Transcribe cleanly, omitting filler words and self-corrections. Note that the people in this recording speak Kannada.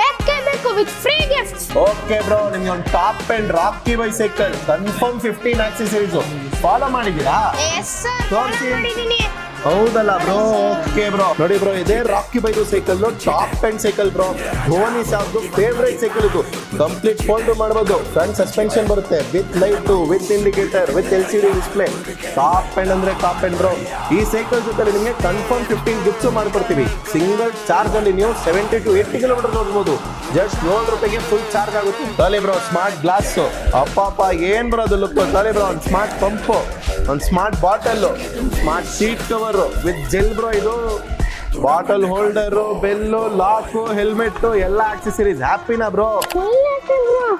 ಬೇಕೇ ಬೇಕು with free gifts. Okay bro, ನಿಮ್ಗೆ ಒಂದು top end Rocky bicycle confirm 15 accessories follow ಮಾಡಿದೀರಾ? ಎಸ್ ಸರ್, ತೋರ್ಸಿ. ಮಾಡಿದೀನಿ. ಹೌದಲ್ಲ ಬ್ರೋ? ಓಕೆ ಬ್ರೋ, ನೋಡಿ ಬ್ರೋ, ಇದೇ ರಾಕಿ ಬೈದು cycle top end cycle bro. Dhoni ಸಾಬ್ದು ಫೇವ್ರೇಟ್ ಸೈಕಲ್ ಇದು. ಕಂಪ್ಲೀಟ್ ಫೋಲ್ಡ್ ಮಾಡಬಹುದು. ಫ್ರಂಟ್ ಸಸ್ಪೆನ್ಷನ್ ಬರುತ್ತೆ with light, with indicator, with LCD display. Top end ಅಂದ್ರೆ ಟಾಪ್ ಅಂಡ್ ಬ್ರೋ. ಈ ಸೈಕಲ್ ಜೊತೆ ನಿಮಗೆ ಕನ್ಫರ್ಮ್ 15 ಗಿಫ್ಟ್ಸ್ ಮಾಡ್ಕೊಡ್ತೀವಿ. ಸಿಂಗಲ್ ಚಾರ್ಜ್ ಅಲ್ಲಿ ನೀವು 70 to 80 ಕಿಲೋಮೀಟರ್ ನೋಡ್ಬೋದು. ಜಸ್ಟ್ 7 ರೂಪಾಯಿಗೆ ಫುಲ್ ಚಾರ್ಜ್ ಆಗುತ್ತೆ. ತಾಲಿ ಬ್ರೋ, ಸ್ಮಾರ್ಟ್ ಗ್ಲಾಸ್. ಅಪ್ಪ ಏನ್ ಬರೋದು ಲುಕ್. ತಾಲಿ ಬ್ರೋ, ಒಂದು ಸ್ಮಾರ್ಟ್ ಪಂಪ್, ಒಂದು smart bottle, smart seat cover with gel bro. ಇದು bottle holder, bell, lock, helmet ಎಲ್ಲ ಆಕ್ಸೆಸರೀಸ್. ಹ್ಯಾಪಿನಾ ಬ್ರೋ? ಫುಲ್